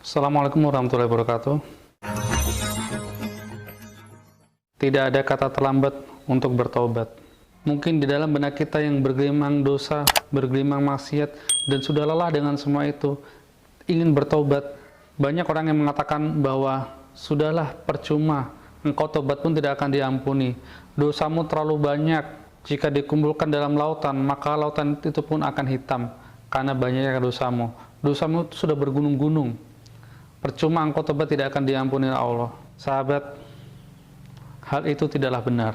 Assalamualaikum warahmatullahi wabarakatuh. Tidak ada kata terlambat untuk bertobat. Mungkin di dalam benak kita yang bergelimang dosa, bergelimang maksiat, dan sudah lelah dengan semua itu, ingin bertobat. Banyak orang yang mengatakan bahwa sudahlah, percuma, engkau tobat pun tidak akan diampuni. Dosamu terlalu banyak, jika dikumpulkan dalam lautan, maka lautan itu pun akan hitam, karena banyaknya dosamu. Dosamu itu sudah bergunung-gunung. Percuma engkau tobat tidak akan diampuni Allah. Sahabat, hal itu tidaklah benar.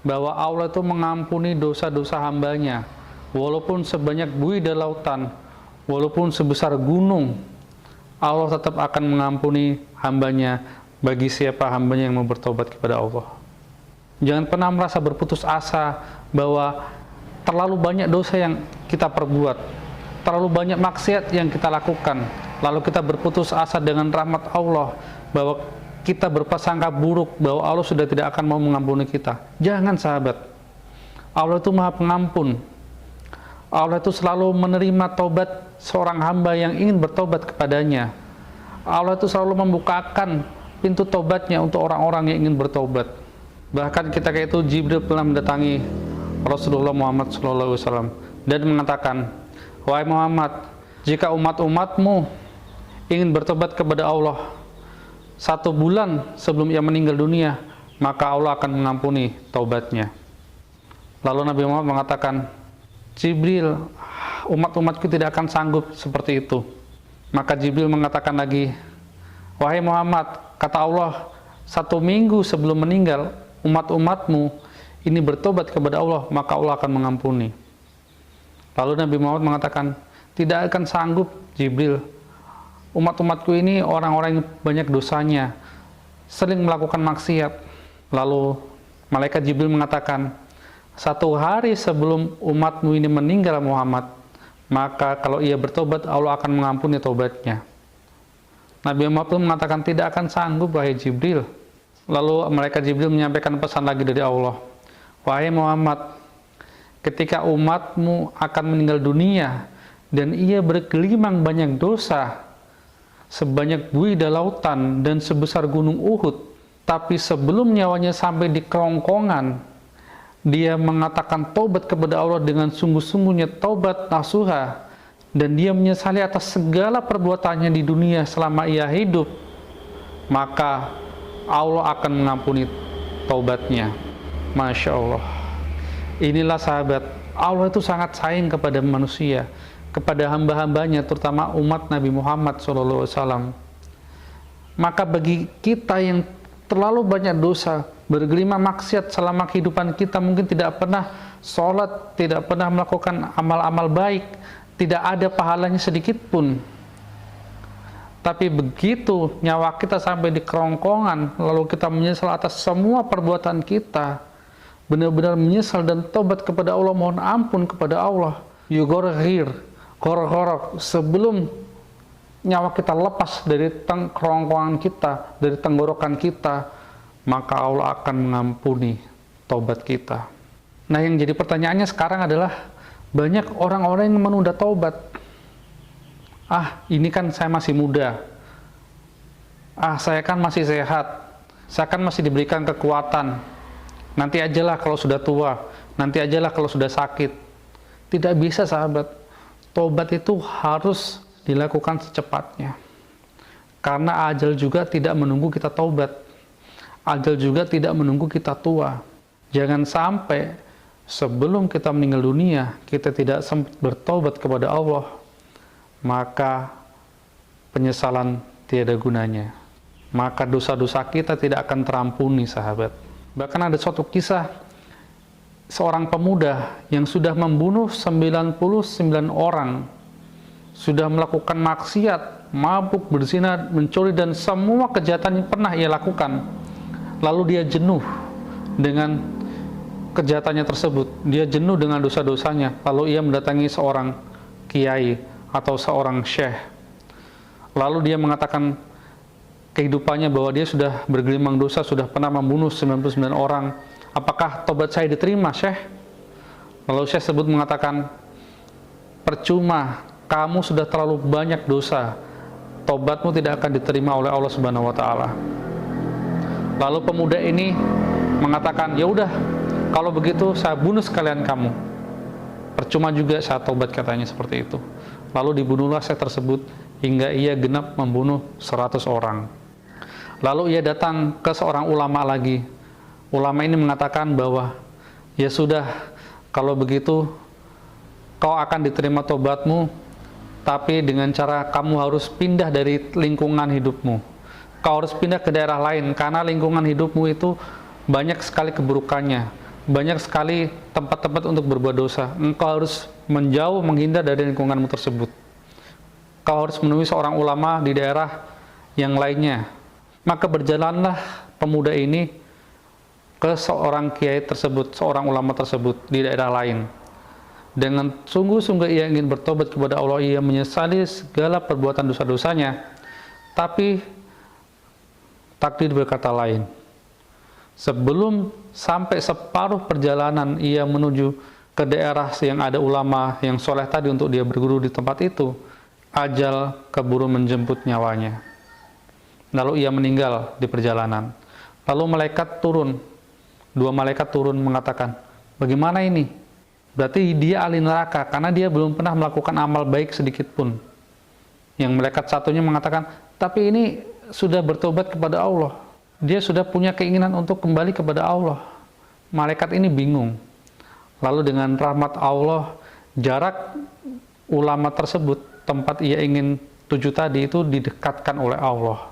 Bahwa Allah itu mengampuni dosa-dosa hambanya, walaupun sebanyak buih di lautan, walaupun sebesar gunung, Allah tetap akan mengampuni hambanya bagi siapa hambanya yang mau bertobat kepada Allah. Jangan pernah merasa berputus asa bahwa terlalu banyak dosa yang kita perbuat, terlalu banyak maksiat yang kita lakukan, lalu kita berputus asa dengan rahmat Allah, bahwa kita berprasangka buruk bahwa Allah sudah tidak akan mau mengampuni kita. Jangan, sahabat. Allah itu Maha Pengampun. Allah itu selalu menerima taubat seorang hamba yang ingin bertobat kepadanya. Allah itu selalu membukakan pintu taubatnya untuk orang-orang yang ingin bertobat. Bahkan ketika itu Jibril pernah mendatangi Rasulullah Muhammad SAW dan mengatakan, "Wahai Muhammad, jika umat-umatmu ingin bertobat kepada Allah 1 bulan sebelum ia meninggal dunia, maka Allah akan mengampuni taubatnya." Lalu Nabi Muhammad mengatakan, "Jibril, umat-umatku tidak akan sanggup seperti itu." Maka Jibril mengatakan lagi, "Wahai Muhammad, kata Allah, 1 minggu sebelum meninggal, umat-umatmu ini bertobat kepada Allah, maka Allah akan mengampuni." Lalu Nabi Muhammad mengatakan, "Tidak akan sanggup, Jibril. Umat-umatku ini orang-orang yang banyak dosanya, sering melakukan maksiat." Lalu malaikat Jibril mengatakan, 1 hari sebelum umatmu ini meninggal Muhammad, maka kalau ia bertobat, Allah akan mengampuni taubatnya." Nabi Muhammad pun mengatakan, "Tidak akan sanggup, wahai Jibril." Lalu malaikat Jibril menyampaikan pesan lagi dari Allah, "Wahai Muhammad, ketika umatmu akan meninggal dunia dan ia bergelimang banyak dosa sebanyak buih di lautan dan sebesar gunung Uhud, tapi sebelum nyawanya sampai di kerongkongan, dia mengatakan taubat kepada Allah dengan sungguh-sungguhnya taubat nasuha, dan dia menyesali atas segala perbuatannya di dunia selama ia hidup, maka Allah akan mengampuni taubatnya." Masya Allah. Inilah, sahabat, Allah itu sangat sayang kepada manusia, kepada hamba-hambanya, terutama umat Nabi Muhammad SAW. Maka bagi kita yang terlalu banyak dosa, bergelimang maksiat selama kehidupan kita, mungkin tidak pernah sholat, tidak pernah melakukan amal-amal baik, tidak ada pahalanya sedikit pun. Tapi begitu nyawa kita sampai di kerongkongan, lalu kita menyesal atas semua perbuatan kita, benar-benar menyesal dan tobat kepada Allah, mohon ampun kepada Allah, korok sebelum nyawa kita lepas dari kerongkongan kita, dari tenggorokan kita, maka Allah akan mengampuni taubat kita. Nah, yang jadi pertanyaannya sekarang adalah, banyak orang-orang yang menunda taubat. Ini kan saya masih muda. Saya kan masih sehat. Saya kan masih diberikan kekuatan. Nanti ajalah kalau sudah tua. Nanti ajalah kalau sudah sakit. Tidak bisa, sahabat. Tobat itu harus dilakukan secepatnya. Karena ajal juga tidak menunggu kita taubat. Ajal juga tidak menunggu kita tua. Jangan sampai sebelum kita meninggal dunia, kita tidak sempat bertobat kepada Allah, maka penyesalan tiada gunanya. Maka dosa-dosa kita tidak akan terampuni, sahabat. Bahkan ada suatu kisah seorang pemuda yang sudah membunuh 99 orang, sudah melakukan maksiat, mabuk, berzina, mencuri, dan semua kejahatan yang pernah ia lakukan. Lalu dia jenuh dengan kejahatannya tersebut, dia jenuh dengan dosa-dosanya. Lalu ia mendatangi seorang kiai atau seorang syekh. Lalu dia mengatakan kehidupannya, bahwa dia sudah bergelimang dosa, sudah pernah membunuh 99 orang. "Apakah tobat saya diterima, Syekh?" Lalu Syekh tersebut mengatakan, "Percuma, kamu sudah terlalu banyak dosa. tobatmu tidak akan diterima oleh Allah Subhanahu wa taala. Lalu pemuda ini mengatakan, "Ya udah, kalau begitu saya bunuh sekalian kamu. Percuma juga saya tobat," katanya seperti itu. Lalu dibunuhlah Syekh tersebut hingga ia genap membunuh 100 orang. Lalu ia datang ke seorang ulama lagi. Ulama ini mengatakan bahwa, "Ya sudah, kalau begitu kau akan diterima tobatmu, tapi dengan cara kamu harus pindah dari lingkungan hidupmu. Kau harus pindah ke daerah lain, karena lingkungan hidupmu itu banyak sekali keburukannya, banyak sekali tempat-tempat untuk berbuat dosa. Engkau harus menjauh, menghindar dari lingkunganmu tersebut. Kau harus menemui seorang ulama di daerah yang lainnya." Maka berjalanlah pemuda ini ke seorang kiai tersebut, seorang ulama tersebut di daerah lain. Dengan sungguh-sungguh ia ingin bertobat kepada Allah, ia menyesali segala perbuatan dosa-dosanya. Tapi takdir berkata lain. Sebelum sampai separuh perjalanan ia menuju ke daerah yang ada ulama yang soleh tadi untuk dia berguru di tempat itu, ajal keburu menjemput nyawanya. Lalu ia meninggal di perjalanan. Lalu malaikat turun, 2 malaikat turun mengatakan, "Bagaimana ini?" Berarti dia ahli neraka karena dia belum pernah melakukan amal baik sedikit pun. Yang malaikat satunya mengatakan, "Tapi ini sudah bertobat kepada Allah. Dia sudah punya keinginan untuk kembali kepada Allah." Malaikat ini bingung. Lalu dengan rahmat Allah, jarak ulama tersebut, tempat ia ingin tuju tadi itu didekatkan oleh Allah.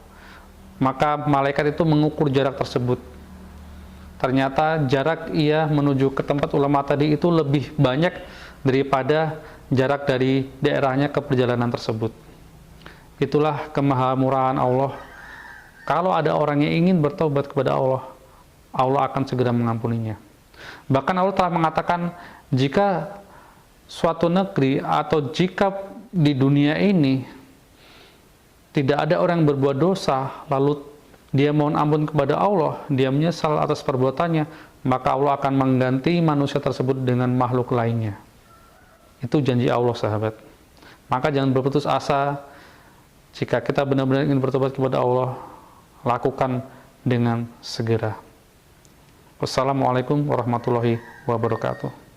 Maka malaikat itu mengukur jarak tersebut. Ternyata jarak ia menuju ke tempat ulama tadi itu lebih banyak daripada jarak dari daerahnya ke perjalanan tersebut. Itulah kemahamurahan Allah. Kalau ada orang yang ingin bertobat kepada Allah, Allah akan segera mengampuninya. Bahkan Allah telah mengatakan, jika suatu negeri atau jika di dunia ini tidak ada orang yang berbuat dosa, lalu dia mohon ampun kepada Allah, dia menyesal atas perbuatannya, maka Allah akan mengganti manusia tersebut dengan makhluk lainnya. Itu janji Allah, sahabat. Maka jangan berputus asa. Jika kita benar-benar ingin bertobat kepada Allah, lakukan dengan segera. Wassalamualaikum warahmatullahi wabarakatuh.